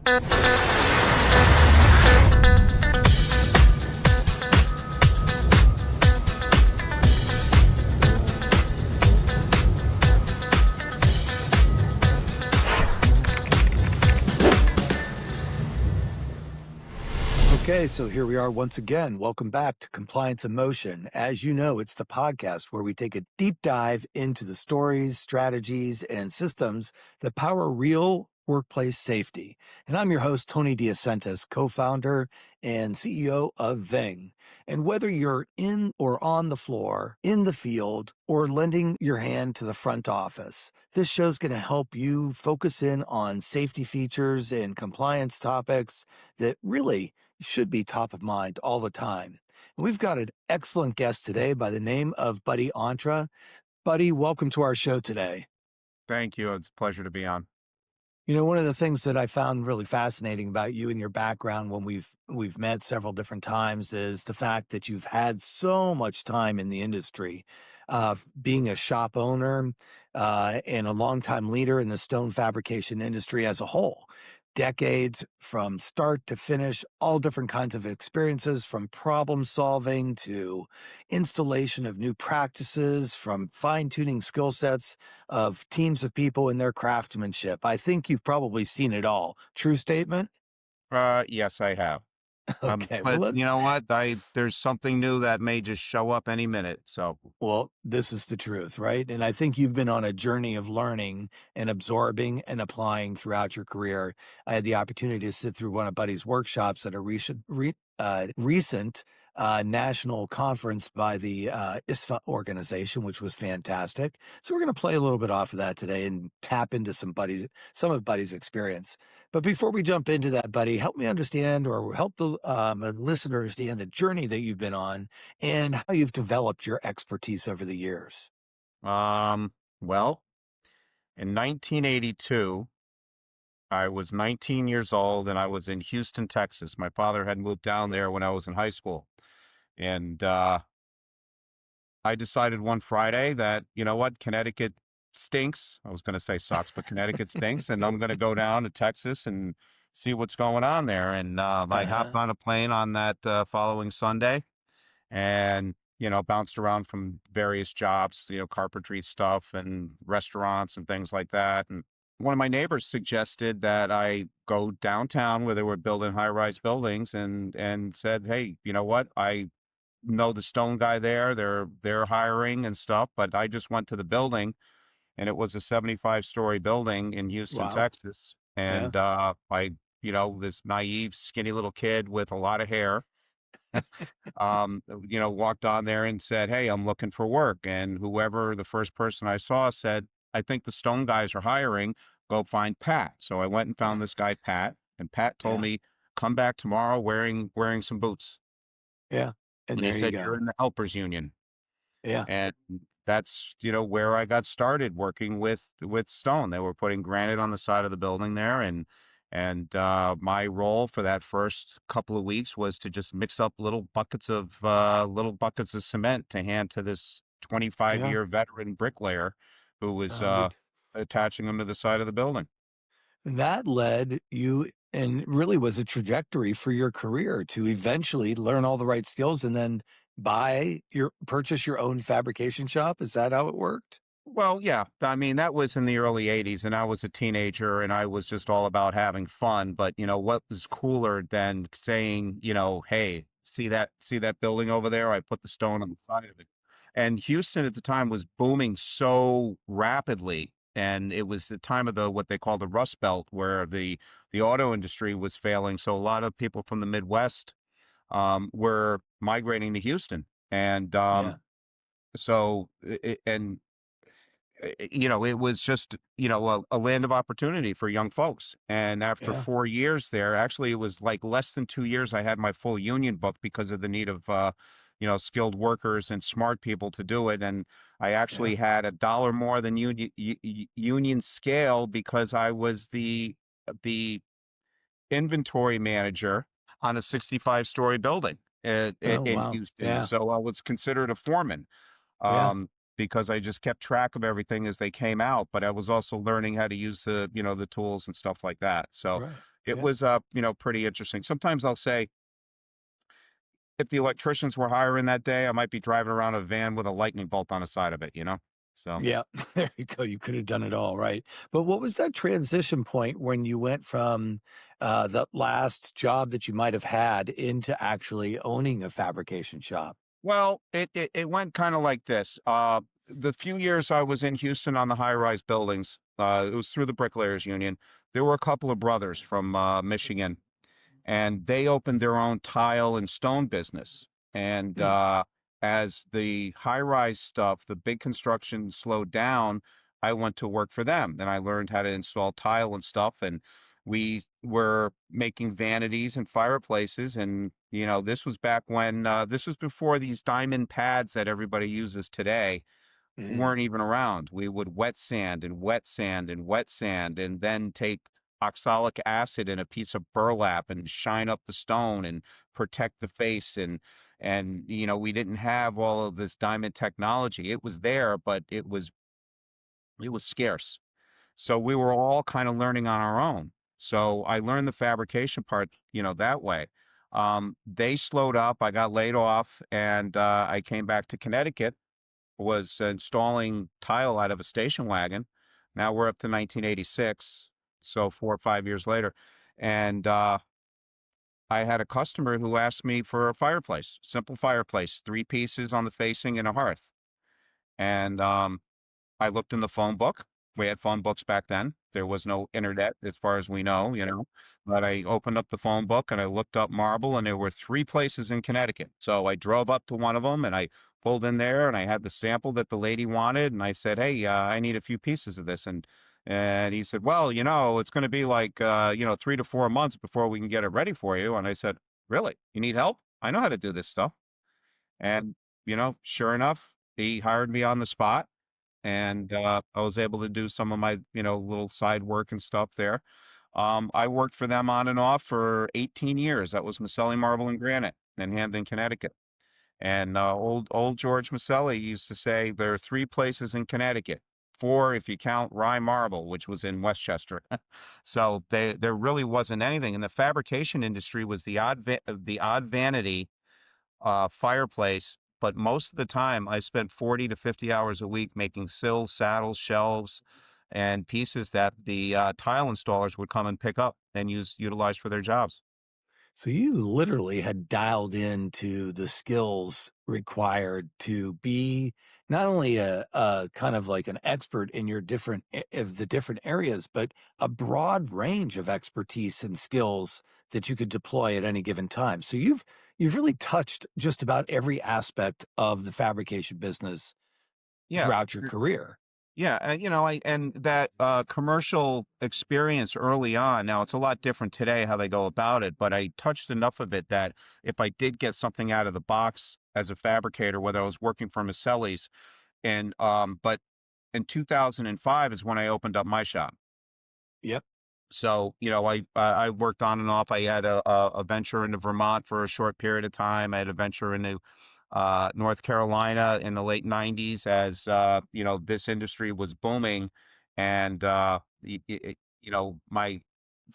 Okay, so here we are once again. Welcome back to Compliance in Motion. As you know, it's the podcast where we take a deep dive into the stories, strategies, and systems that power real workplace safety. And I'm your host, Tony DeAscentis, co-founder and CEO of Ving. And whether you're in or on the floor, in the field, or lending your hand to the front office, this show's going to help you focus in on safety features and compliance topics that really should be top of mind all the time. And we've got an excellent guest today by the name of Buddy Ontra. Buddy, welcome to our show today. Thank you. It's a pleasure to be on. You know, one of the things that I found really fascinating about you and your background when we've met several different times is the fact that you've had so much time in the industry, being a shop owner and a longtime leader in the stone fabrication industry as a whole. Decades from start to finish, all different kinds of experiences, from problem solving to installation of new practices, from fine-tuning skill sets of teams of people in their craftsmanship. I think you've probably seen it all. True statement? Yes, I have. Okay, But you know what? There's something new that may just show up any minute. well, this is the truth, right? And I think you've been on a journey of learning and absorbing and applying throughout your career. I had the opportunity to sit through one of Buddy's workshops at a recent national conference by the ISFA organization, which was fantastic. So we're going to play a little bit off of that today and tap into some of Buddy's experience. But before we jump into that, Buddy, help me understand or help the listener understand the journey that you've been on and how you've developed your expertise over the years. Well, in 1982, I was 19 years old and I was in Houston, Texas. My father had moved down there when I was in high school. And I decided one Friday that, you know what, Connecticut stinks. I was going to say sucks, but Connecticut stinks. And I'm going to go down to Texas and see what's going on there. And I hopped on a plane on that following Sunday and, you know, bounced around from various jobs, you know, carpentry stuff and restaurants and things like that. And one of my neighbors suggested that I go downtown where they were building high-rise buildings and said, hey, you know what? I know the stone guy there. They're hiring and stuff, but I just went to the building and it was a 75-story building in Houston, Wow. Texas. And I, you know, this naive, skinny little kid with a lot of hair, you know, walked on there and said, hey, I'm looking for work. And whoever the first person I saw said, I think the stone guys are hiring. Go find Pat. So I went and found this guy, Pat, and Pat told me, come back tomorrow wearing some boots. Yeah. And he there said, you go. you're in the helpers union. Yeah. And that's, you know, where I got started working with stone. They were putting granite on the side of the building there. And my role for that first couple of weeks was to just mix up little buckets of cement to hand to this 25-year veteran bricklayer who was attaching them to the side of the building. That led you and really was a trajectory for your career to eventually learn all the right skills and then purchase your own fabrication shop. Is that how it worked? Well, yeah. I mean, that was in the early 80s and I was a teenager and I was just all about having fun. But, you know, what was cooler than saying, you know, hey, see that building over there? I put the stone on the side of it. And Houston at the time was booming so rapidly. And it was the time of what they call the Rust Belt, where the auto industry was failing. So a lot of people from the Midwest were migrating to Houston. And you know, it was just, you know, a land of opportunity for young folks. And after 4 years there, actually, it was like less than 2 years, I had my full union book because of the need of, you know, skilled workers and smart people to do it. And I actually had $1 more than union scale because I was the inventory manager on a 65-story building in Houston. Yeah. So I was considered a foreman. Because I just kept track of everything as they came out, but I was also learning how to use the, you know, the tools and stuff like that. So It Yeah. was, pretty interesting. Sometimes I'll say, if the electricians were hiring that day, I might be driving around a van with a lightning bolt on the side of it, you know? So, Yeah, there you go. You could have done it all, right? But what was that transition point when you went from the last job that you might have had into actually owning a fabrication shop? well, it went kind of like this. The few years I was in Houston on the high-rise buildings, it was through the Bricklayers Union. There were a couple of brothers from Michigan, and they opened their own tile and stone business. And Hmm. as the high-rise stuff, the big construction slowed down, I went to work for them. Then I learned how to install tile and stuff, and we were making vanities and fireplaces. And this was back when this was before these diamond pads that everybody uses today Mm. weren't even around. We would wet sand and wet sand and wet sand and then take oxalic acid in a piece of burlap and shine up the stone and protect the face and we didn't have all of this diamond technology. It was there, but it was scarce. So we were all kind of learning on our own. So I learned the fabrication part, that way. They slowed up. I got laid off, and I came back to Connecticut, was installing tile out of a station wagon. Now we're up to 1986, so 4 or 5 years later. And I had a customer who asked me for a fireplace, simple fireplace, 3 pieces on the facing and a hearth. And I looked in the phone book. We had phone books back then. There was no internet as far as we know, But I opened up the phone book and I looked up marble, and there were 3 places in Connecticut. So I drove up to one of them and I pulled in there and I had the sample that the lady wanted. And I said, "Hey, I need a few pieces of this." And he said, "Well, it's going to be like, 3 to 4 months before we can get it ready for you." And I said, "Really? You need help? I know how to do this stuff." And, sure enough, he hired me on the spot, and I was able to do some of my, little side work and stuff there. I worked for them on and off for 18 years. That was Maselli Marble and Granite in Hamden, Connecticut. And old George Maselli used to say there are 3 places in Connecticut, 4 if you count Rye Marble, which was in Westchester. So there really wasn't anything, and the fabrication industry was the odd vanity fireplace. But most of the time, I spent 40 to 50 hours a week making sills, saddles, shelves, and pieces that the tile installers would come and pick up and utilize for their jobs. So you literally had dialed into the skills required to be not only a kind of like an expert in your of the different areas, but a broad range of expertise and skills that you could deploy at any given time. So you've really touched just about every aspect of the fabrication business Yeah. throughout your career. Yeah, and that commercial experience early on. Now it's a lot different today how they go about it, but I touched enough of it that if I did get something out of the box as a fabricator, whether I was working for Maselli's, and but in 2005 is when I opened up my shop. Yep. So, I worked on and off. I had a venture into Vermont for a short period of time. I had a venture into North Carolina in the late 90s as this industry was booming, and my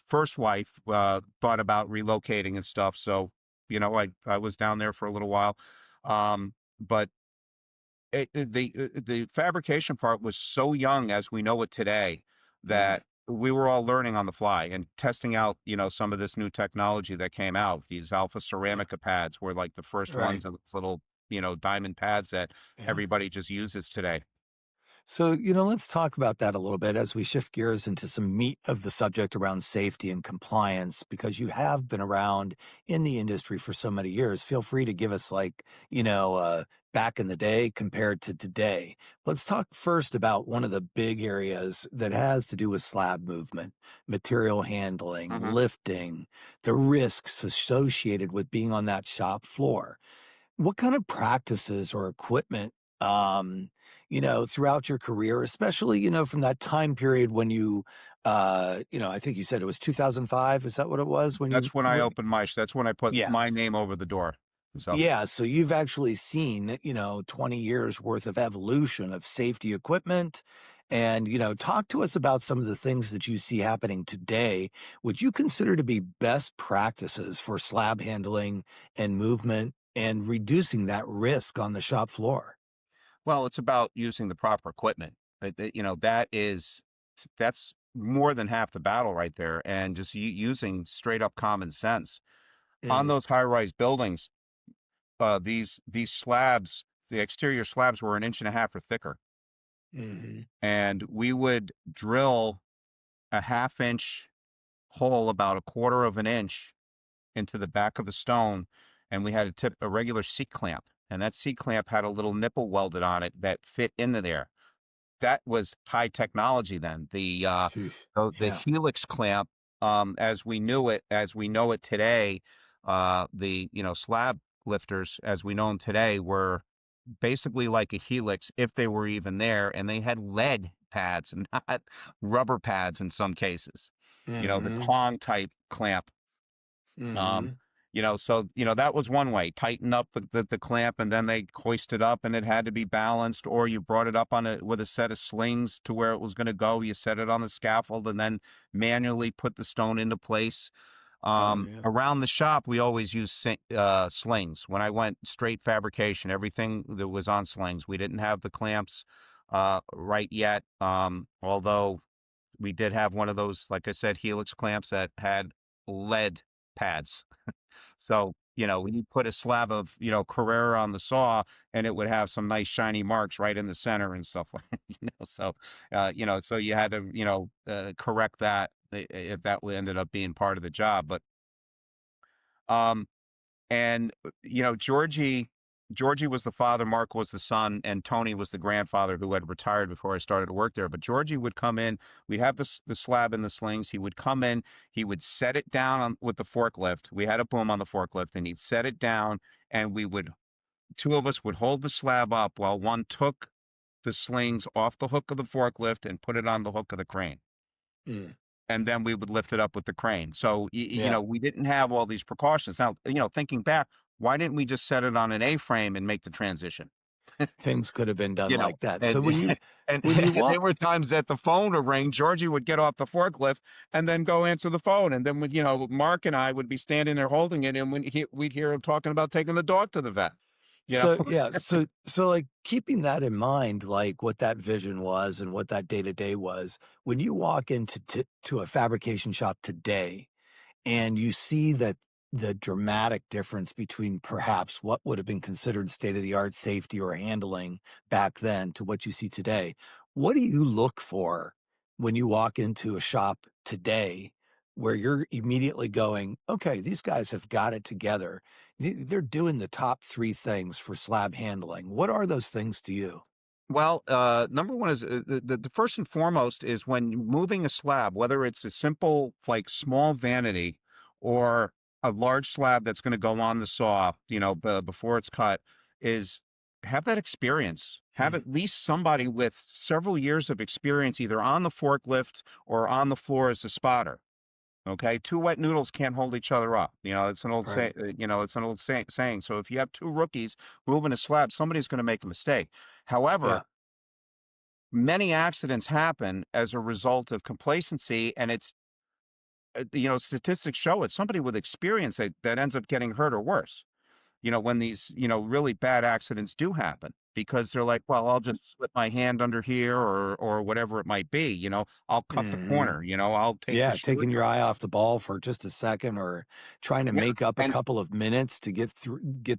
first wife thought about relocating and stuff. So, I was down there for a little while, but the fabrication part was so young as we know it today Mm, that we were all learning on the fly and testing out, some of this new technology that came out. These alpha yeah. ceramica pads were like the first Right. ones, of little, diamond pads that Yeah. everybody just uses today. So, let's talk about that a little bit as we shift gears into some meat of the subject around safety and compliance, because you have been around in the industry for so many years. Feel free to give us, like, back in the day compared to today. Let's talk first about one of the big areas that has to do with slab movement, material handling, Hmm. lifting, the risks associated with being on that shop floor. What kind of practices or equipment, throughout your career, especially, from that time period when I think you said it was 2005. Is that what it was when That's when I when, opened that's when I put yeah. my name over the door. So, Yeah. So you've actually seen, 20 years worth of evolution of safety equipment And, talk to us about some of the things that you see happening today, which you consider to be best practices for slab handling and movement and reducing that risk on the shop floor. Well, it's about using the proper equipment. That's more than half the battle right there, and just using straight up common sense on Mm, those high rise buildings. These slabs, the exterior slabs were an inch and a half or thicker, hmm and we would drill a half-inch hole about a quarter of an inch into the back of the stone, and we had a regular seat clamp, and that seat clamp had a little nipple welded on it that fit into there. That was high technology then. The Yeah. helix clamp, as we know it today, the slab lifters as we know them today were basically like a helix if they were even there, and they had lead pads and not rubber pads in some cases. The hmm Tong type clamp. Um, hmm that was one way. Tighten up the clamp, and then they hoist it up, and it had to be balanced, or you brought it up on it with a set of slings to where it was going to go. You set it on the scaffold and then manually put the stone into place. Oh, yeah. Around the shop, we always used slings. When I went straight fabrication, everything that was on slings. We didn't have the clamps right yet. Although we did have one of those, like I said, helix clamps that had lead pads. So, when you put a slab of, Carrera on the saw, and it would have some nice shiny marks right in the center and stuff like, so you had to, correct that if that ended up being part of the job. But, um, and, Georgie was the father, Mark was the son, and Tony was the grandfather who had retired before I started to work there. But Georgie would come in, we'd have the slab in the slings. He would come in, he would set it down with the forklift. We had a boom on the forklift, and he'd set it down, and two of us would hold the slab up while one took the slings off the hook of the forklift and put it on the hook of the crane, Mm, and then we would lift it up with the crane. So, yeah. we didn't have all these precautions. Now, thinking back, why didn't we just set it on an A-frame and make the transition? Things could have been done You know, like that. So and and when you there walk were times that the phone would ring, Georgie would get off the forklift and then go answer the phone, and then Mark and I would be standing there holding it, and we'd hear him talking about taking the dog to the vet. You know, So yeah, so like keeping that in mind, like what that vision was and what that day to day was, when you walk into to a fabrication shop today, and you see that the dramatic difference between perhaps what would have been considered state of the art safety or handling back then to what you see today. What do you look for when you walk into a shop today where you're immediately going, okay, these guys have got it together? They're doing the top three things for slab handling. What are those things to you? well, number one is the first and foremost is when moving a slab, whether it's a simple like small vanity or a large slab that's going to go on the saw, before it's cut, is have that experience. Have Hmm, at least somebody with several years of experience either on the forklift or on the floor as a spotter. Okay, two wet noodles can't hold each other up. right. It's an old saying. So if you have two rookies moving a slab, somebody's going to make a mistake. Yeah. However, many accidents happen as a result of complacency, and statistics show it. Somebody with experience that ends up getting hurt or worse. When these really bad accidents do happen, because they're like, well, I'll just slip my hand under here, or whatever it might be. I'll cut the hmm corner. I'll take the Yeah, taking your shortcut. eye off the ball for just a second or trying to Yeah, make up a and couple of minutes to get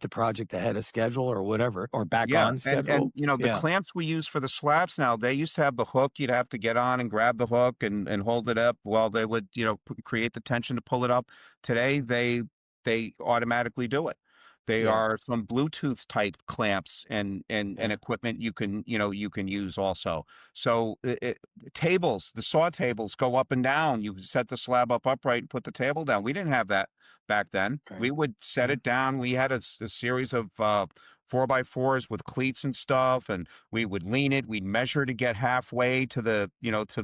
the project ahead of schedule or whatever, or back yeah, on and schedule. the Yeah, clamps we use for the slabs now, they used to have the hook. You'd have to get on and grab the hook and hold it up while they would, create the tension to pull it up. Today, they automatically do it. They yeah, are some Bluetooth type clamps and yeah, equipment you can use also. So tables, the saw tables go up and down. You set the slab up upright and put the table down. We didn't have that back then. right. We would set Yeah, it down. We had a series of 4x4s with cleats and stuff, and we would lean it. We'd measure to get halfway to the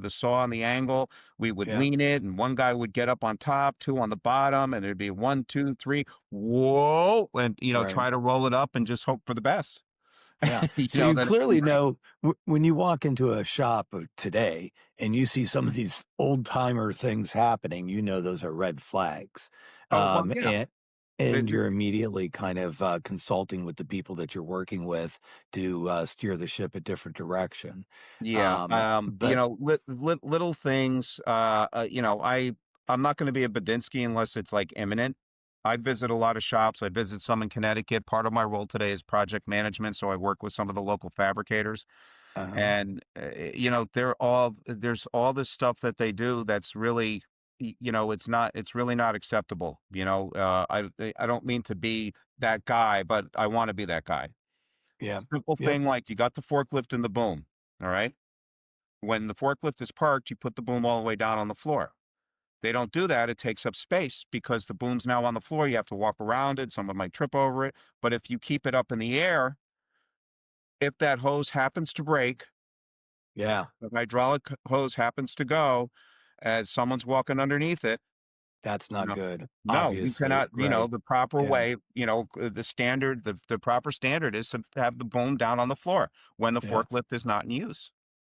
saw on the angle. We would yeah, lean it, and one guy would get up on top, two on the bottom, and it'd be one, two, three, whoa, and right. try to roll it up and just hope for the best. Yeah. You So know, you that it's clearly right. know when you walk into a shop today and you see some of these old timer things happening, you know those are red flags. Oh, well, Um, yeah. and The- and the- you're immediately kind of consulting with the people that you're working with to steer the ship a different direction. yeah. You But know, little things, I'm not going to be a Badinsky unless it's like imminent. I visit a lot of shops. I visit some in Connecticut. Part of my role today is project management, so I work with some of the local fabricators. uh And there's all this stuff that they do that's really, it's really not acceptable. I don't mean to be that guy, but I want to be that guy. yeah, Simple yep, thing, like you got the forklift and the boom. All right. When the forklift is parked, you put the boom all the way down on the floor. They don't do that. It takes up space because the boom's now on the floor. You have to walk around it. Someone might trip over it. But if you keep it up in the air, if that hose happens to break, yeah, the hydraulic hose happens to go as someone's walking underneath it, that's you not know, good. no, you Obviously, cannot, right? the proper Yeah, way, the standard, the proper standard is to have the boom down on the floor when the yeah. forklift is not in use.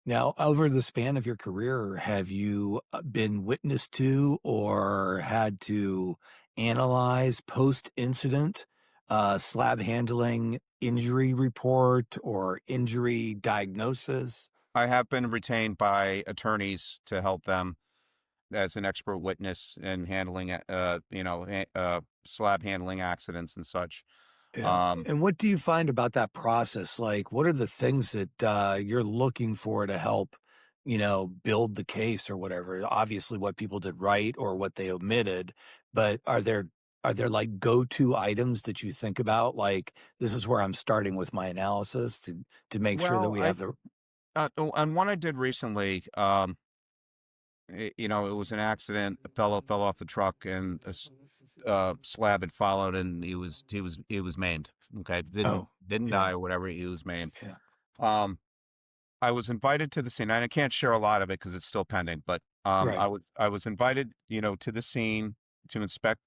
Now, over the span of your career, have you been witness to or had to analyze post-incident slab handling injury report or injury diagnosis? I have been retained by attorneys to help them as an expert witness in handling, slab handling accidents and such. Yeah. Um, And what do you find about that process? Like, what are the things that you're looking for to help, build the case or whatever? Obviously, what people did right or what they omitted, but are there like go-to items that you think about? Like, this is where I'm starting with my analysis to make sure that well, we have the. on one I did recently, it was an accident. A fellow fell off the truck, and Slab had followed, and he was maimed. Okay, didn't Oh, didn't yeah, die or whatever. He was maimed. yeah, Um, I was invited to the scene, and I can't share a lot of it because it's still pending. But right. I was invited, to the scene to inspect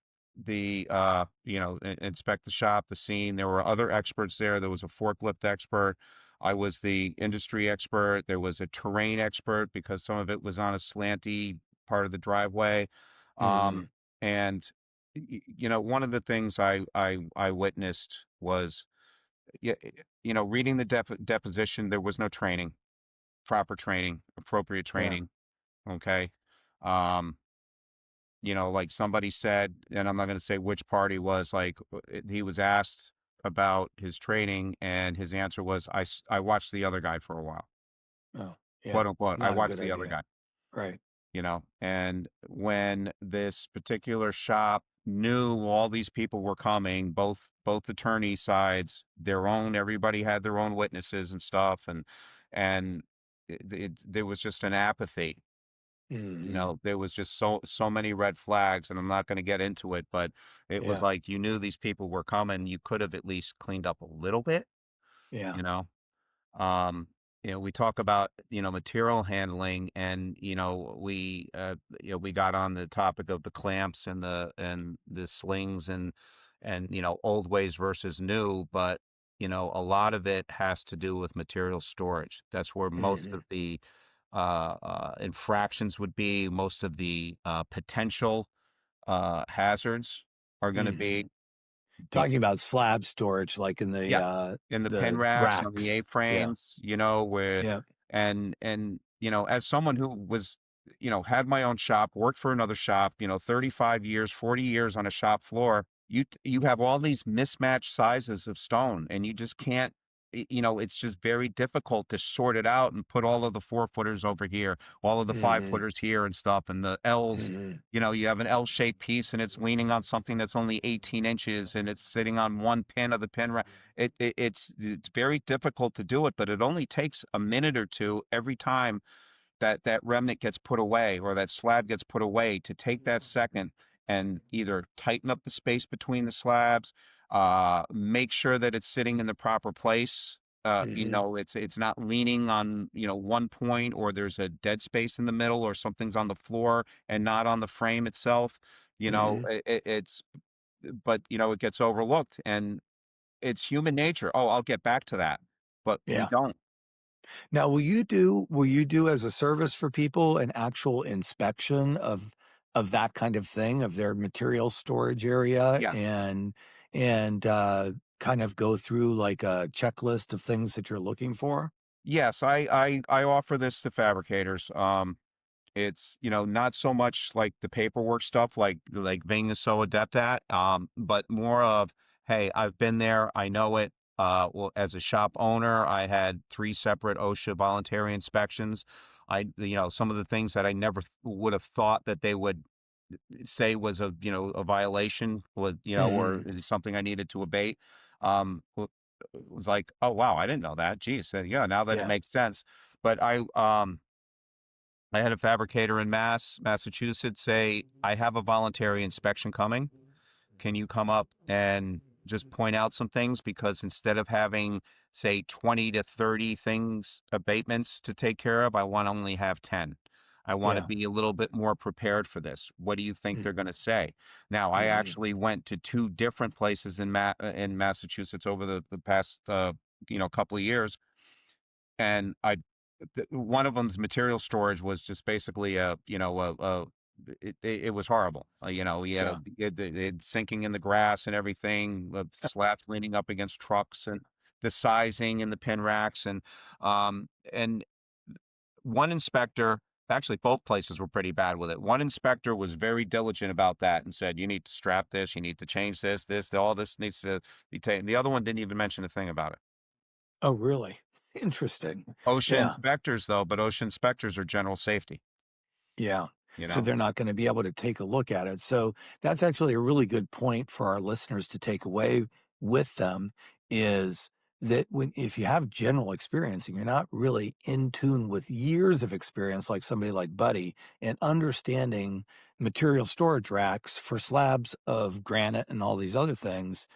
inspect the shop, the scene. There were other experts there. There was a forklift expert. I was the industry expert. There was a terrain expert because some of it was on a slanty part of the driveway. Hmm. Um, and one of the things I witnessed was, yeah, reading the deposition. There was no training, proper training, appropriate Yeah. training. Okay. Um, like somebody said, and I'm not going to say which party was, like, he was asked about his training, and his answer was, I watched the other guy for a while, Oh, yeah. quote unquote. I Not a watched good the other idea. guy, Right. and when this particular shop knew all these people were coming, both attorney sides, everybody had their own witnesses and stuff, and there was just an apathy. Hmm. There was just so many red flags, and I'm not going to get into it, but it was Yeah. like you knew these people were coming. You could have at least cleaned up a little bit, Yeah. you know. Um, we talk about, material handling, and we got on the topic of the clamps and the slings, and old ways versus new, but a lot of it has to do with material storage. That's where most Hmm. of the infractions would be. Most of the potential hazards are going to Hmm. be. Talking about slab storage, like in Yeah, in the pen the racks, on the racks. Yeah, A-frames, where, yeah. and as someone who was, had my own shop, worked for another shop, 35 years, 40 years on a shop floor, you have all these mismatched sizes of stone, and you just can't, it's just very difficult to sort it out and put all of the 4-footers over here, all of the five Mhm, footers here and stuff, and the L's. mhm, You have an L-shaped piece, and it's leaning on something that's only 18 inches, and it's sitting on one pin of the pin rack. It's very difficult to do it, but it only takes a minute or two every time that remnant gets put away, or that slab gets put away, to take that second and either tighten up the space between the slabs, make sure that it's sitting in the proper place. mhm, It's not leaning on, one point, or there's a dead space in the middle, or something's on the floor and not on the frame itself. mhm. But it gets overlooked, and it's human nature. Oh, I'll get back to that. but we Yeah. don't. Now, will you do as a service for people an actual inspection of that kind of thing, of their material storage area Yeah. and kind of go through like a checklist of things that you're looking for? Yes, I offer this to fabricators. It's, not so much like the paperwork stuff like Ving is so adept at, but more of, hey, I've been there, I know it. Well, as a shop owner, I had three separate OSHA voluntary inspections. Some of the things that I never would have thought that they would say was a violation was, or Mhm. is something I needed to abate. Was like, oh wow, I didn't know that. Geez, yeah, now that it Yeah. makes sense. But I had a fabricator in Massachusetts say, I have a voluntary inspection coming. Can you come up and just point out some things? Because instead of having, say, 20 to 30 things, abatements to take care of, I want to only have 10. I want to Yeah. be a little bit more prepared for this. What do you think Mm, they're going to say? Now, I mhm. actually went to two different places in Massachusetts over the past couple of years, and one of them's material storage was just basically it was horrible. We had Yeah. it sinking in the grass and everything, the slabs leaning up against trucks, and the sizing and the pin racks, and one inspector, actually both places were pretty bad with it. One inspector was very diligent about that and said, you need to strap this, you need to change this, all this needs to be taken. The other one didn't even mention a thing about it. Oh, really? Interesting. OSHA Yeah. inspectors, though, but OSHA inspectors are general safety, Yeah. you So know? they're not gonna be able to take a look at it. So that's actually a really good point for our listeners to take away with them is that when if you have general experience and you're not really in tune with years of experience like somebody like Buddy and understanding material storage racks for slabs of granite and all these other things,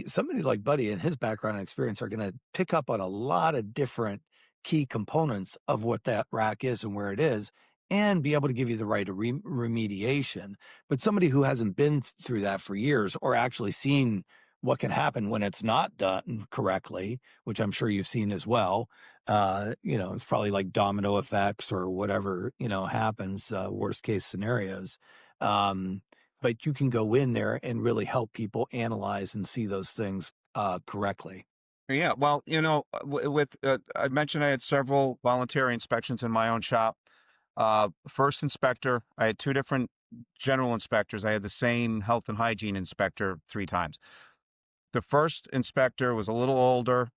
somebody like Buddy and his background and experience are gonna pick up on a lot of different key components of what that rack is and where it is and be able to give you the right remediation. But somebody who hasn't been through that for years or actually seen what can happen when it's not done correctly, which I'm sure you've seen as well, it's probably like domino effects or whatever, happens, worst case scenarios. Um, but you can go in there and really help people analyze and see those things correctly. Yeah, well, I mentioned I had several voluntary inspections in my own shop. First inspector, I had two different general inspectors. I had the same health and hygiene inspector three times. The first inspector was a little older.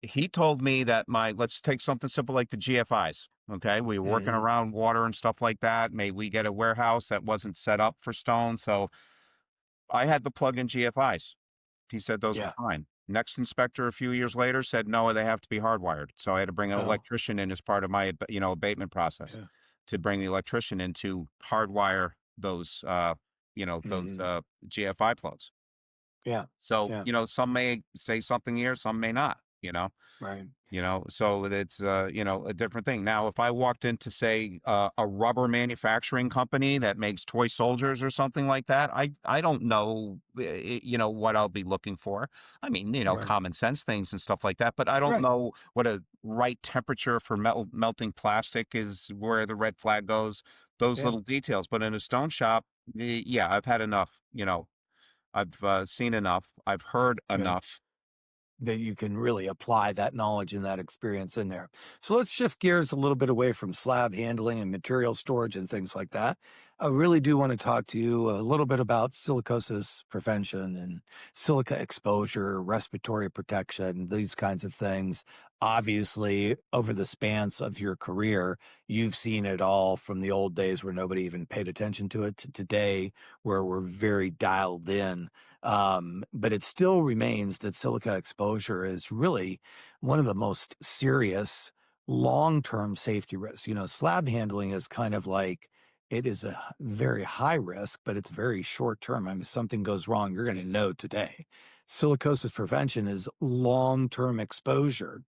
He told me that let's take something simple like the GFIs. Okay, we were working Hmm. around water and stuff like that. Maybe we get a warehouse that wasn't set up for stone, so I had the plug-in GFIs. He said those were Yeah. fine. Next inspector a few years later said, no, they have to be hardwired. So I had to bring an Oh, electrician in as part of my, abatement process yeah. to bring the electrician in to hardwire those Hmm. GFI plugs. Yeah. So, Yeah. some may say something here, some may not. Right. So it's a different thing. Now, if I walked into, say, a rubber manufacturing company that makes toy soldiers or something like that, I don't know, what I'll be looking for. I mean, Right. common sense things and stuff like that, but I don't Right. know what a right temperature for melting plastic is, where the red flag goes, those Yeah. little details. But in a stone shop, yeah, I've had enough. I've seen enough. I've heard Yeah. enough. That you can really apply that knowledge and that experience in there. So let's shift gears a little bit away from slab handling and material storage and things like that. I really do want to talk to you a little bit about silicosis prevention and silica exposure, respiratory protection, these kinds of things. Obviously, over the spans of your career, you've seen it all from the old days where nobody even paid attention to it to today, where we're very dialed in, but it still remains that silica exposure is really one of the most serious long-term safety risks. Slab handling is kind of like it is a very high risk, but it's very short term. I mean, if something goes wrong, you're going to know today. Silicosis prevention is long-term exposure.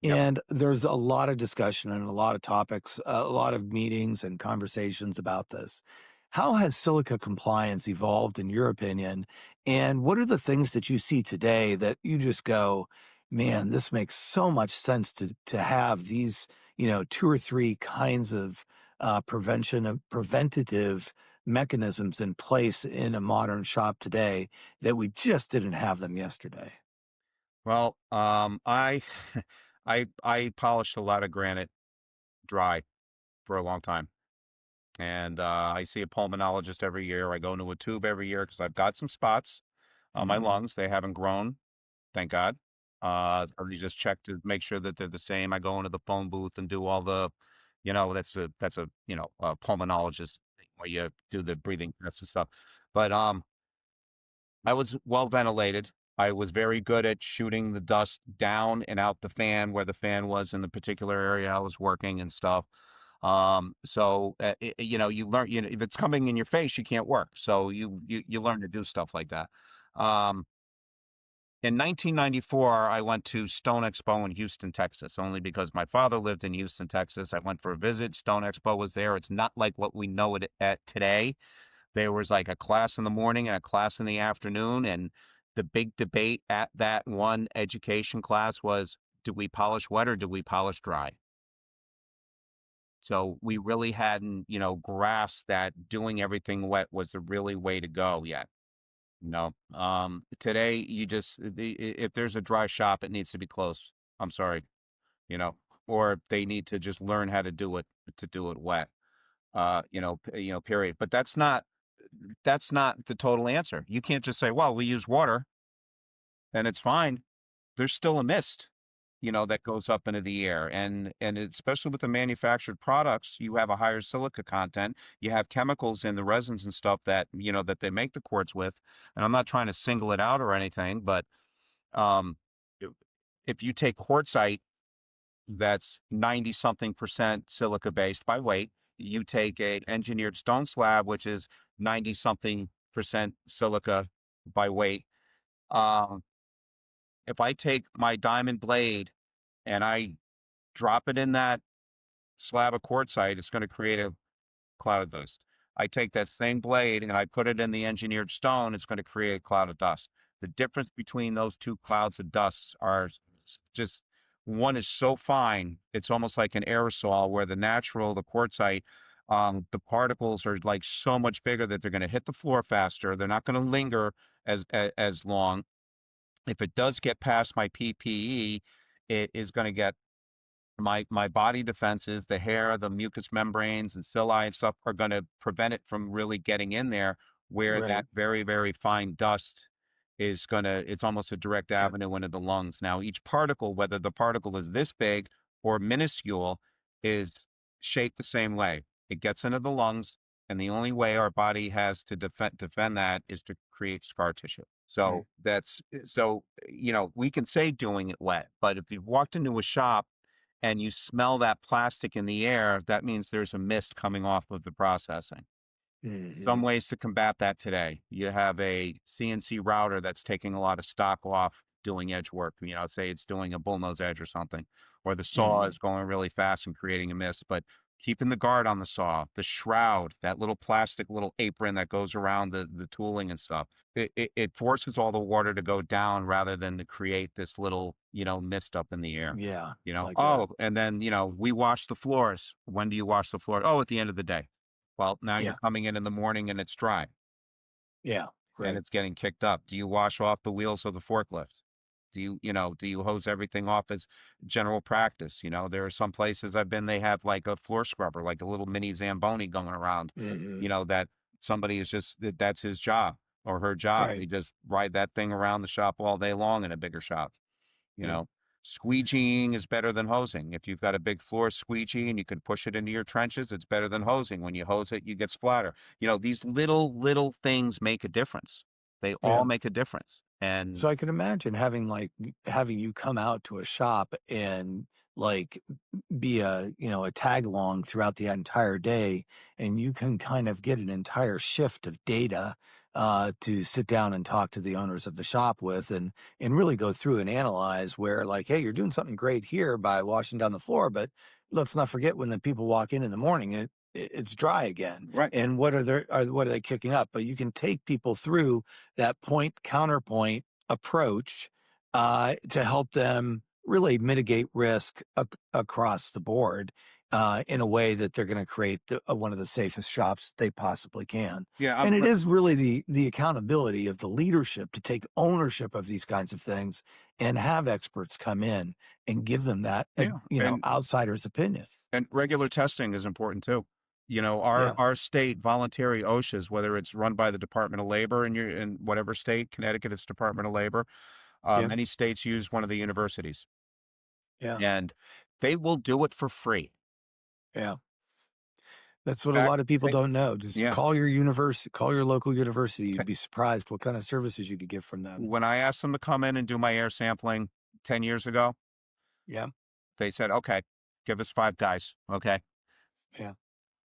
Yep. And there's a lot of discussion and a lot of topics, a lot of meetings and conversations about this. How has silica compliance evolved, in your opinion? And what are the things that you see today that you just go, Man, this makes so much sense to have these, two or three kinds of preventative mechanisms in place in a modern shop today that we just didn't have them yesterday. Well, I I polished a lot of granite dry for a long time. And I see a pulmonologist every year. I go into a tube every year because I've got some spots on my Hmm. lungs. They haven't grown, thank God. Or you just check to make sure that they're the same. I go into the phone booth and do all the, that's a a pulmonologist thing where you do the breathing tests and stuff. But I was well ventilated. I was very good at shooting the dust down and out the fan where the fan was in the particular area I was working and stuff. You learn, if it's coming in your face, you can't work. So you learn to do stuff like that. Um, in 1994, I went to Stone Expo in Houston, Texas, only because my father lived in Houston, Texas. I went for a visit. Stone Expo was there. It's not like what we know it at today. There was like a class in the morning and a class in the afternoon, and the big debate at that one education class was, do we polish wet or do we polish dry? So we really hadn't, grasped that doing everything wet was the really way to go yet. Today you just if there's a dry shop, it needs to be closed. I'm sorry, you know, or they need to just learn how to do it wet. Period. But that's not the total answer. You can't just say, well, we use water and it's fine. There's still a mist, that goes up into the air. Especially with the manufactured products, you have a higher silica content. You have chemicals in the resins and stuff that they make the quartz with. And I'm not trying to single it out or anything, but um, if if you take quartzite that's 90 something percent silica based by weight, you take a engineered stone slab, which is 90 something percent silica by weight. Um, if I take my diamond blade and I drop it in that slab of quartzite, it's going to create a cloud of dust. I take that same blade and I put it in the engineered stone, it's going to create a cloud of dust. The difference between those two clouds of dust are just one is so fine, it's almost like an aerosol, where the quartzite, the particles are like so much bigger that they're going to hit the floor faster. They're not going to linger as long. If it does get past my PPE, it is going to get my body defenses, the hair, the mucous membranes, and cilia and stuff are going to prevent it from really getting in there, where Right. that very, very fine dust it's almost a direct Yeah. avenue into the lungs. Now, each particle, whether the particle is this big or minuscule, is shaped the same way. It gets into the lungs, and the only way our body has to defend that is to create scar tissue. Mm. We can say doing it wet, but if you've walked into a shop and you smell that plastic in the air, that means there's a mist coming off of the processing. Some Hmm. ways to combat that today. You have a CNC router that's taking a lot of stock off doing edge work. Say it's doing a bullnose edge or something, or the saw Hmm. is going really fast and creating a mist, but keeping the guard on the saw, the shroud, that little plastic little apron that goes around the tooling and stuff, it forces all the water to go down rather than to create this little, mist up in the air. Yeah. Like a, Oh, and then, we wash the floors. When do you wash the floor? Oh, at the end of the day. Well, now you're yeah. coming in the morning and it's dry Yeah. and Right. it's getting kicked up. Do you wash off the wheels of the forklift? Do you hose everything off as general practice? There are some places I've been, they have like a floor scrubber, like a little mini Zamboni going around, Hmm. that somebody is that's his job or her job. Right. They just ride that thing around the shop all day long in a bigger shop. You Yep. know, Squeegeeing is better than hosing. If you've got a big floor squeegee and you can push it into your trenches, it's better than hosing. When you hose it, you get splatter. These little things make a difference. They all Yeah. make a difference. And So I can imagine having you come out to a shop and like be a tag along throughout the entire day, and you can kind of get an entire shift of data to sit down and talk to the owners of the shop with, and really go through and analyze where, like, hey, you're doing something great here by washing down the floor, but let's not forget when the people walk in the morning, it's dry again. right, And what are they kicking up? But you can take people through that point counterpoint approach to help them really mitigate risk across the board in a way that they're going to create one of the safest shops they possibly can. Yeah, And it is really the accountability of the leadership to take ownership of these kinds of things and have experts come in and give them that, yeah, outsider's opinion. and regular testing is important too. You know, our Yeah. our state voluntary OSHAs, whether it's run by the Department of Labor in whatever state, Connecticut, it's Department of Labor. Yeah. Many states use one of the universities, Yeah. and they will do it for free. Yeah. That's what In a fact, lot of people they, don't know. Just yeah. call your university, call your local university. You'd be surprised what kind of services you could get from them. When I asked them to come in and do my air sampling 10 years ago, Yeah. they said, okay, give us 5 guys. Okay. Yeah.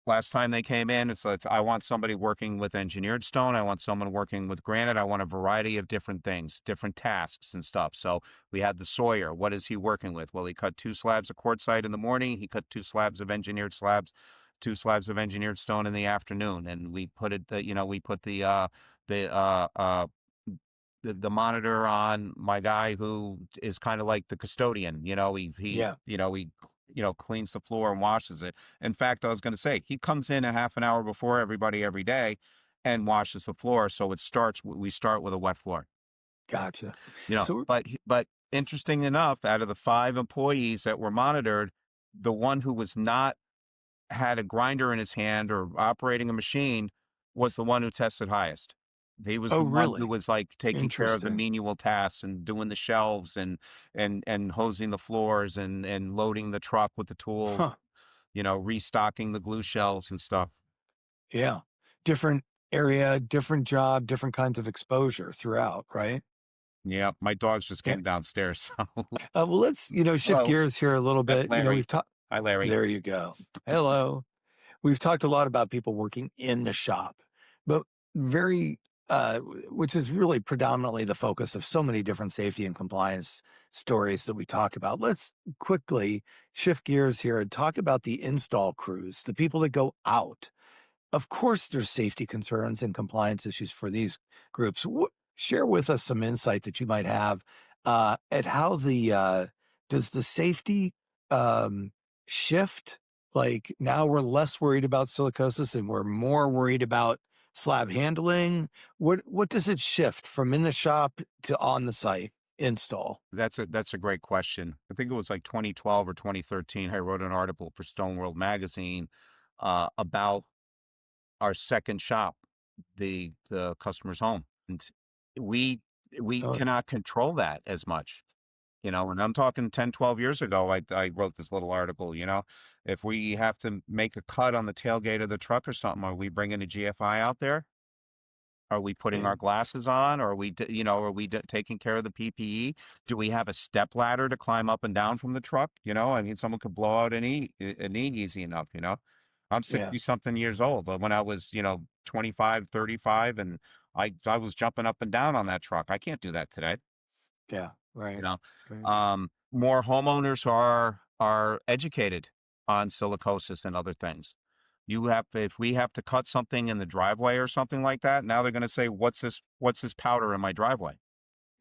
Last time they came in, it's like, I want somebody working with engineered stone. I want someone working with granite. I want a variety of different things, different tasks and stuff. So we had the Sawyer. What is he working with? Well, he cut 2 slabs of quartzite in the morning. He cut 2 slabs of engineered stone in the afternoon. And we put it, we put the, the monitor on my guy who is kind of like the custodian. Yeah. He cleans the floor and washes it. In fact, I was going to say he comes in a half an hour before everybody every day and washes the floor. So we start with a wet floor. Gotcha. You know, So, but interesting enough, out of the 5 employees that were monitored, the one who was not had a grinder in his hand or operating a machine was the one who tested highest. He was oh, the one who really? was like taking care of the Interesting. menial tasks and doing the shelves and hosing the floors and loading the truck with the tools, Huh. restocking the glue shelves and stuff. Yeah. Different area, different job, different kinds of exposure throughout, right? Yeah, my dogs just Yeah. came downstairs. So Well, let's, shift hello, gears here a little that's bit. Larry. We've talked, Hi, Larry. there you go. Hello. We've talked a lot about people working in the shop, but very, which is really predominantly the focus of so many different safety and compliance stories that we talk about. Let's quickly shift gears here and talk about the install crews, the people that go out. Of course, there's safety concerns and compliance issues for these groups. Share with us some insight that you might have at how does the safety um, shift? Like now we're less worried about silicosis and we're more worried about slab handling. What does it shift from in the shop to on the site install? That's a great question. I think it was like 2012 or 2013. I wrote an article for Stoneworld magazine about our second shop, the customer's home. And we we Oh, cannot control that as much, and I'm talking 10, 12 years ago, I wrote this little article, if we have to make a cut on the tailgate of the truck or something, are we bringing a GFI out there? Are we putting yeah, our glasses on? Or are we taking care of the PPE? Do we have a step ladder to climb up and down from the truck? I mean, someone could blow out a knee easy enough. I'm yeah, 60 something years old. But when I was, 25, 35, and I was jumping up and down on that truck. I can't do that today. yeah, You right, know, right, More homeowners are educated on silicosis and other things. If we have to cut something in the driveway or something like that, now they're going to say, what's this powder in my driveway?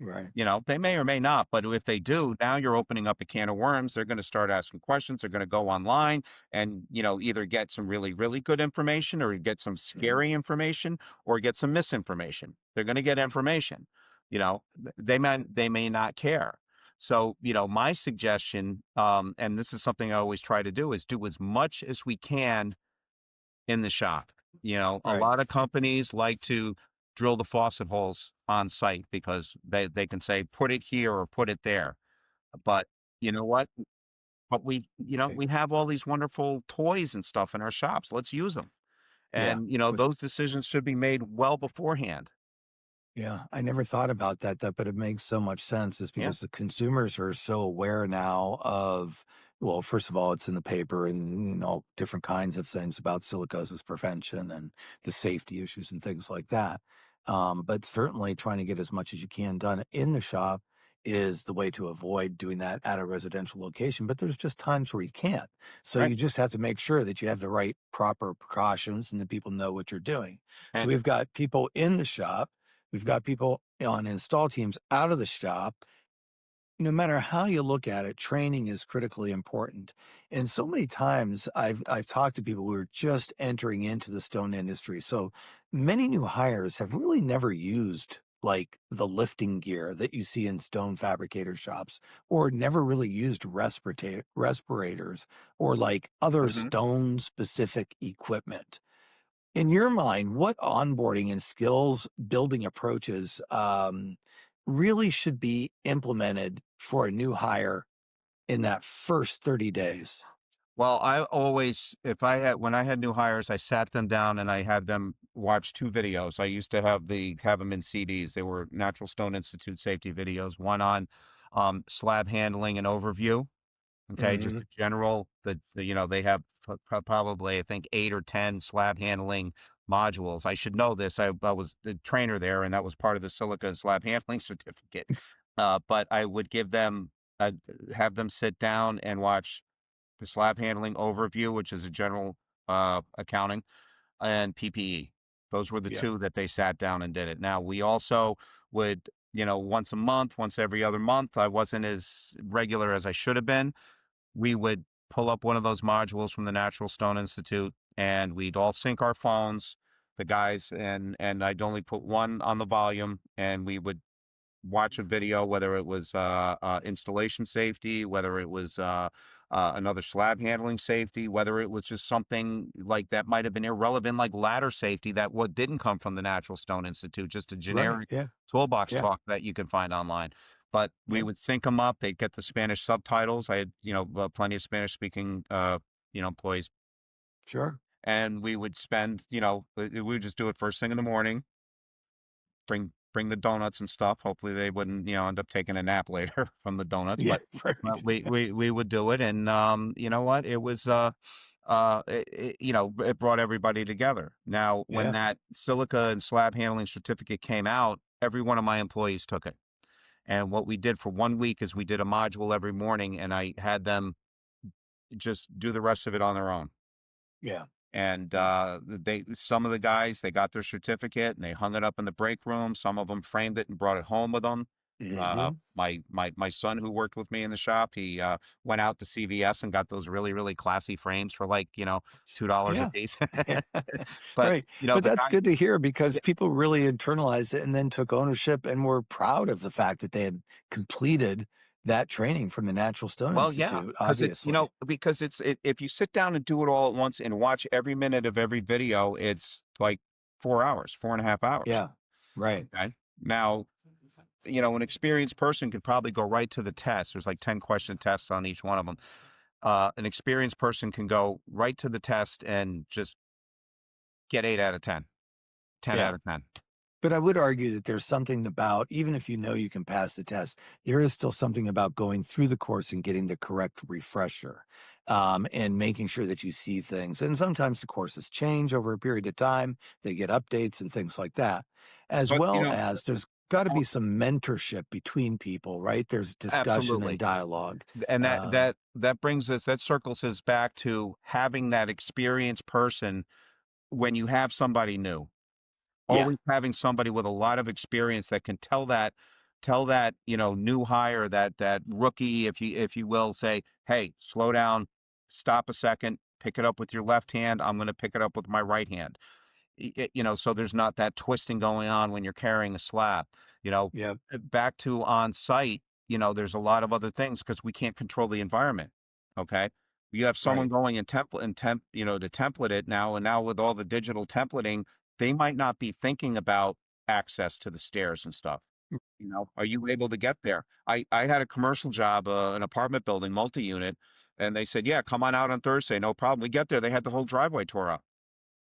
right, They may or may not, but if they do, now you're opening up a can of worms. They're going to start asking questions. They're going to go online and, either get some really, really good information or get some mm, scary information or get some misinformation. They're going to get information. They may not care. So, my suggestion, and this is something I always try to do, is do as much as we can in the shop. A right, lot of companies like to drill the faucet holes on site because they can say, put it here or put it there. But you know what? But okay, we have all these wonderful toys and stuff in our shops. Let's use them. yeah. And, With those decisions should be made well beforehand. Yeah, I never thought about that, but it makes so much sense is Yeah. because the consumers are so aware now of, well, first of all, it's in the paper and all different kinds of things about silicosis prevention and the safety issues and things like that. But certainly trying to get as much as you can done in the shop is the way to avoid doing that at a residential location. But there's just times where you can't. So Right. you just have to make sure that you have the right proper precautions and that people know what you're doing. So And we've got people in the shop. We've got people on install teams out of the shop. no matter how you look at it, training is critically important. And so many times I've talked to people who are just entering into the stone industry. So many new hires have really never used like the lifting gear that you see in stone fabricator shops, or never really used respirators or like other Hmm. stone specific equipment. In your mind, what onboarding and skills building approaches really should be implemented for a new hire in that first 30 days? Well, I always, if I had, when I had new hires, I sat them down and I had them watch two videos. I used to have them in CDs. They were Natural Stone Institute safety videos, one on slab handling and overview. Okay, just Hmm. a general, they have probably, I think, 8 or 10 slab handling modules. I should know this. I was the trainer there, and that was part of the Silica and slab handling certificate. But I would uh, have them sit down and watch the slab handling overview, which is a general accounting, and PPE. Those were the Yeah. two that they sat down and did it. Now, we also would, once a month, once every other month, I wasn't as regular as I should have been. We would pull up one of those modules from the Natural Stone Institute and we'd all sync our phones, the guys, and I'd only put one on the volume and we would watch a video, whether it was installation safety, whether it was another slab handling safety, whether it was just something like that might have been irrelevant, like ladder safety, that what didn't come from the Natural Stone Institute, just a Right. generic Yeah. toolbox Yeah. talk that you can find online. But we Yep. would sync them up. They'd get the Spanish subtitles. I had, plenty of Spanish speaking, employees, Sure. and we would spend, we would just do it first thing in the morning, bring the donuts and stuff. Hopefully they wouldn't, end up taking a nap later from the donuts, Yeah. but Right. Yeah. we would do it. And you know what? It was it brought everybody together. Now, when Yeah. that silica and slab handling certificate came out, every one of my employees took it. And what we did for 1 week is we did a module every morning, and I had them just do the rest of it on their own. Yeah. And Yeah. some of the guys, they got their certificate and they hung it up in the break room. Some of them framed it and brought it home with them. Hmm. My son who worked with me in the shop, he went out to CVS and got those really, really classy frames for like, $2 a Yeah. piece. But Right. But the that's guy, good to hear because yeah, people really internalized it and then took ownership and were proud of the fact that they had completed that training from the Natural Stone well, yeah, Institute, because obviously. if you sit down and do it all at once and watch every minute of every video, it's like 4 hours, 4.5 hours. Yeah. Right. Okay. Now, an experienced person could probably go right to the test. There's like 10 question tests on each one of them. An experienced person can go right to the test and just get 8 out of 10, 10 out Yeah. of 10. But I would argue that there's something about, even if you know you can pass the test, there is still something about going through the course and getting the correct refresher, and making sure that you see things. And sometimes the courses change over a period of time. They get updates and things like that, as But, well as there's got to uh, be some mentorship between people, right? There's discussion and absolutely. dialogue. And Uh, that circles us back to having that experienced person when you have somebody new. yeah. Always having somebody with a lot of experience that can tell that new hire, that rookie, if you will, say, hey, slow down, stop a second, pick it up with your left hand, I'm going to pick it up with my right hand. So there's not that twisting going on when you're carrying a slab. Yeah. Back to on site, there's a lot of other things because we can't control the environment. Okay. You have someone Right. going to template it now, and now with all the digital templating, they might not be thinking about access to the stairs and stuff. Are you able to get there? I had a commercial job, an apartment building, multi-unit, and they said, yeah, come on out on Thursday, no problem. We get there, they had the whole driveway tore up.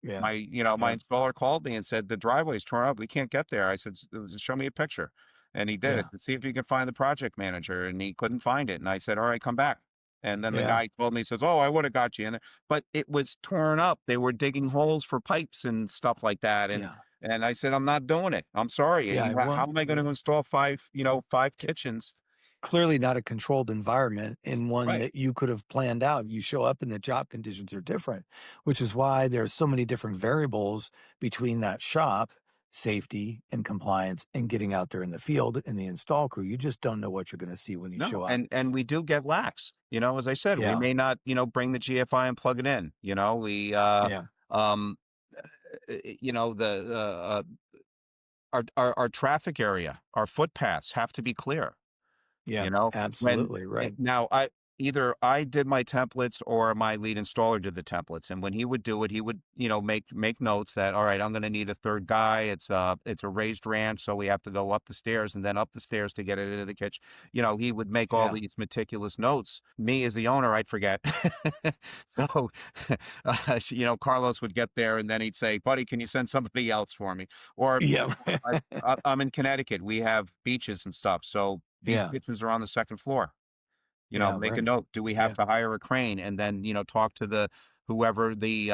Yeah. My Yeah. installer called me and said, the driveway's torn up. We can't get there. I said, Show me a picture." And he did it. Yeah. See if you can find the project manager. And he couldn't find it. And I said, all right, come back. And then the Yeah. guy told me, he says, oh, I would have got you in it. But it was torn up. They were digging holes for pipes and stuff like that. And Yeah. and I said, I'm not doing it. I'm sorry. Yeah. How Well, am I going yeah. to install five kitchens? Clearly not a controlled environment and one Right. that you could have planned out. You show up and the job conditions are different, which is why there's so many different variables between that shop safety and compliance and getting out there in the field and the install crew. You just don't know what you're going to see when you No, show up. and we do get lax. As I said, we Yeah. may not, bring the GFI and plug it in. We Yeah. um the our traffic area, our footpaths have to be clear. Yeah. You know, when Absolutely. Right. now I did my templates or my lead installer did the templates. And when he would do it, he would, make notes that, all right, I'm going to need a third guy. It's a raised ranch. So we have to go up the stairs and then up the stairs to get it into the kitchen. He would make all Yeah. these meticulous notes. Me as the owner, I'd forget. So, Carlos would get there and then he'd say, buddy, can you send somebody else for me? Or Yeah. I'm in Connecticut. We have beaches and stuff. So these Yeah. kitchens are on the second floor. Yeah. Make a Right. note. Do we have Yeah. to hire a crane? And then, talk to whoever the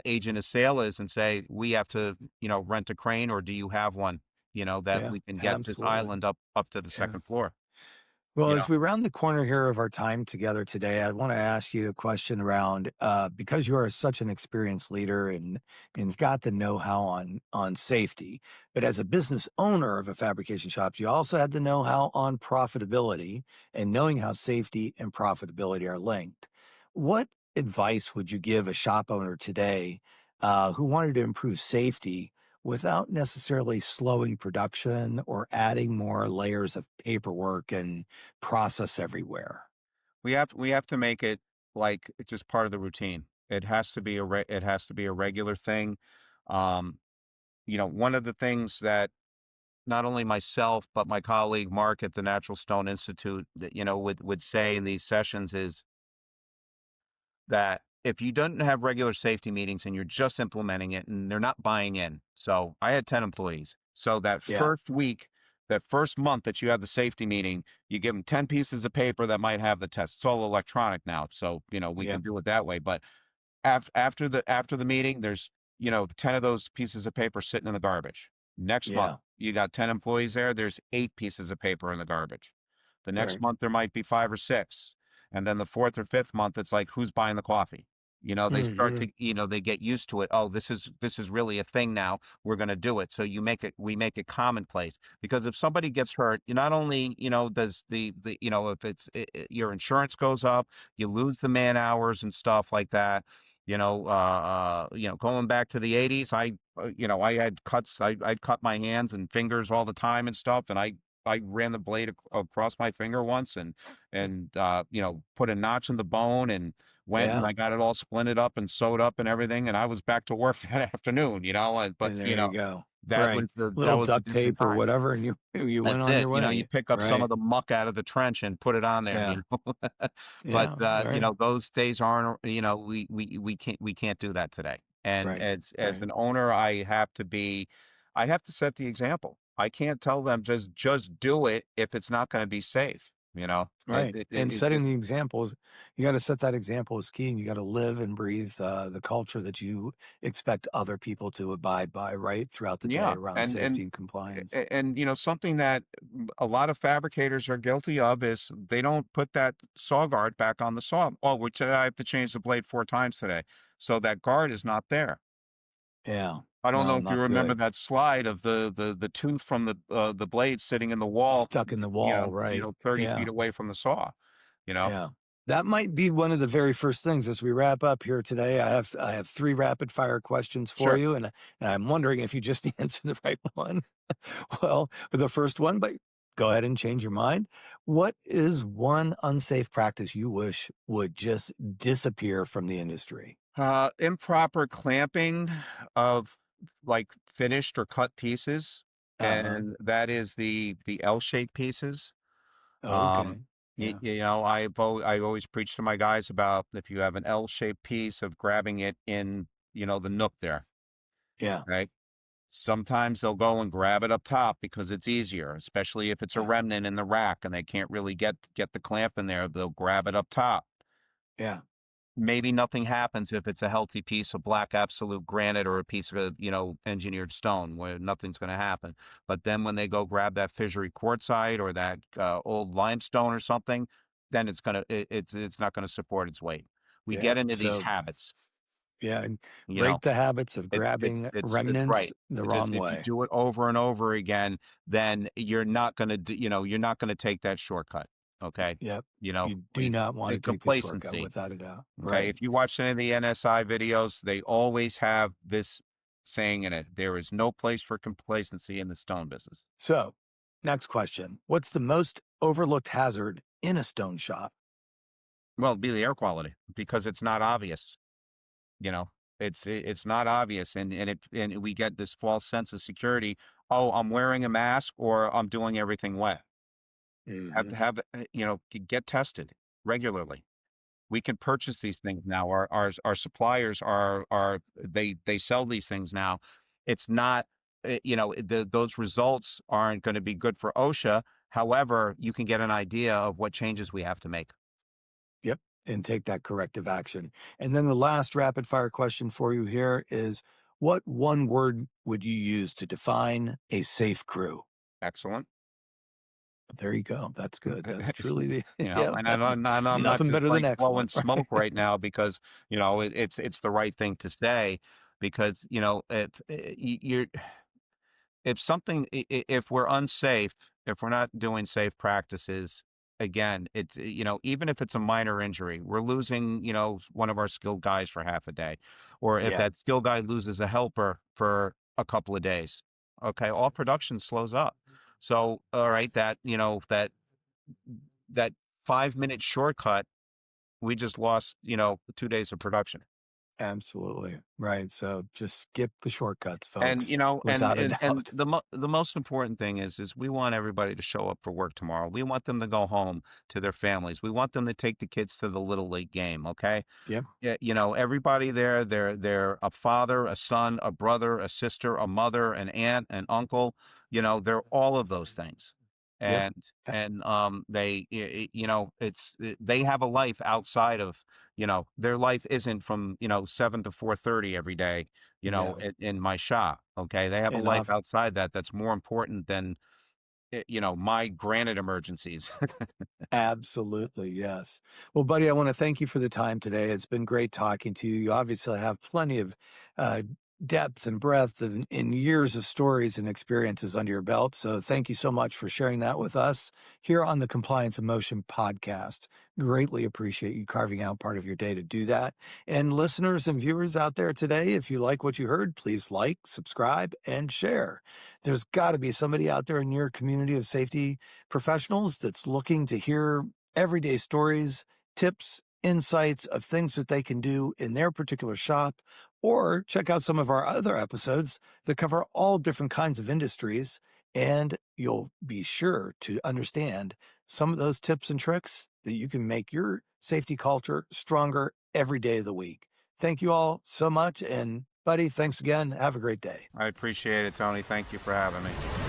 agent of sale is and say, we have to, rent a crane, or do you have one, that Yeah. we can get this Absolutely. island up to the Yeah. second floor, Well, you as know? we round the corner here of our time together today, I want to ask you a question around because you are such an experienced leader and got the know-how on safety, but as a business owner of a fabrication shop, you also had the know-how on profitability and knowing how safety and profitability are linked. What advice would you give a shop owner today who wanted to improve safety without necessarily slowing production or adding more layers of paperwork and process everywhere? We have to make it like it's just part of the routine. It has to be a regular thing. Um, one of the things that not only myself, but my colleague Mark at the Natural Stone Institute, that, would say in these sessions is that if you don't have regular safety meetings and you're just implementing it and they're not buying in. So I had 10 employees. So that Yeah, first week, that first month that you have the safety meeting, you give them 10 pieces of paper that might have the test. It's all electronic now. So, we yeah, can do it that way. But after the meeting, there's 10 of those pieces of paper sitting in the garbage. Next month, yeah. you got 10 employees there. There's 8 pieces of paper in the garbage. The next Right. month there might be 5 or 6, and then the fourth or fifth month it's like who's buying the coffee. They start Hmm. to they get used to it. Oh, this is really a thing now. We're going to do it. So we make it commonplace, because if somebody gets hurt, you not only does the if your insurance goes up, you lose the man hours and stuff like that. Going back to the 80s, I had cuts. I'd cut my hands and fingers all the time and stuff, and I ran the blade across my finger once and put a notch in the bone and went and Yeah. I got it all splinted up and sewed up and everything, and I was back to work that afternoon, but And there you go. that Right. was the that Little was a duct different tape or time. whatever, and you went That's on it. your You way. pick up some Right. of the muck out of the trench and put it on there, Yeah. But Yeah. Right. those days aren't, we can't do that today. And Right. as Right. an owner, I have to set the example. I can't tell them just do it if it's not going to be safe, you know. It, Right. it, it And it's setting just the examples, you got to set that example is key. And you got to live and breathe the culture that you expect other people to abide by, right? Throughout the day yeah, around and safety and compliance. something that a lot of fabricators are guilty of is they don't put that saw guard back on the saw. Oh, which I have to change the blade 4 times today, so that guard is not there. Yeah. I don't know No, if you not remember good. that slide of the tooth from the blade sitting in the wall, Stuck in the wall, right? 30 Yeah. feet away from the saw. You know, Yeah. That might be one of the very first things as we wrap up here today. I have three rapid fire questions for sure. you, and I'm wondering if you just answered the right one. Well, the first one, but go ahead and change your mind. What is one unsafe practice you wish would just disappear from the industry? Improper clamping of like finished or cut pieces, Uh-huh. and that is the L-shaped pieces. Oh, Um, okay. Yeah. I always preach to my guys about if you have an L-shaped piece of grabbing it in, the nook there, Yeah. right? Sometimes they'll go and grab it up top because it's easier, especially if it's a Yeah. remnant in the rack and they can't really get the clamp in there. They'll grab it up top. Yeah. Maybe nothing happens if it's a healthy piece of black absolute granite or a piece of, engineered stone where nothing's going to happen. But then when they go grab that fissury quartzite or that old limestone or something, then it's not going to support its weight. We Yeah. get into these So habits. Yeah, and You know, break the habits of it's grabbing it's it's remnants right. the It's just wrong if you way. do it over and over again, then you're not gonna you're not gonna take that shortcut. Okay. Yep. You know, You do not want to take the shortcut complacency. without a doubt. Okay. Right. If you watch any of the NSI videos, they always have this saying in it. There is no place for complacency in the stone business. So, next question. What's the most overlooked hazard in a stone shop? Well, it'd be the air quality because it's not obvious. You know, it's not obvious, and we get this false sense of security. Oh, I'm wearing a mask or I'm doing everything wet. Have Hmm. have get tested regularly. We can purchase these things now. Our suppliers they sell these things now. It's not those results aren't going to be good for OSHA. However, you can get an idea of what changes we have to make. Yep. And take that corrective action. And then the last rapid fire question for you here is, what one word would you use to define a safe crew? Excellent. There you go. That's good. That's truly the, You know, yep. and I'm not Nothing just better than like blowing excellent, smoke right? right now because it's the right thing to say because if you're if something if we're unsafe, if we're not doing safe practices, again, it's even if it's a minor injury, we're losing one of our skilled guys for half a day, or if Yeah, that skilled guy loses a helper for a couple of days, okay, all production slows up. So all right, that 5 minute shortcut, we just lost 2 days of production. absolutely. Right. So just skip the shortcuts, And folks, without a doubt. the most important thing is we want everybody to show up for work tomorrow. We want them to go home to their families. We want them to take the kids to the little league game. Okay, Yep. yeah, everybody there, they're a father, a son, a brother, a sister, a mother, an aunt, an uncle. They're all of those things, Yep. and a- they have a life outside of their life isn't from 7 to 4:30 every day. No. In my shop. Okay, they have a And life off. outside that's more important than my granite emergencies. Absolutely, yes. Well, buddy, I want to thank you for the time today. It's been great talking to you. You obviously have plenty of uh, depth and breadth and years of stories and experiences under your belt. So thank you so much for sharing that with us here on the Compliance and Motion podcast. Greatly appreciate you carving out part of your day to do that. And listeners and viewers out there today, if you like what you heard, please like, subscribe, and share. There's got to be somebody out there in your community of safety professionals that's looking to hear everyday stories, tips, insights of things that they can do in their particular shop, or check out some of our other episodes that cover all different kinds of industries. And you'll be sure to understand some of those tips and tricks that you can make your safety culture stronger every day of the week. Thank you all so much. And buddy, thanks again. Have a great day. I appreciate it, Tony. Thank you for having me.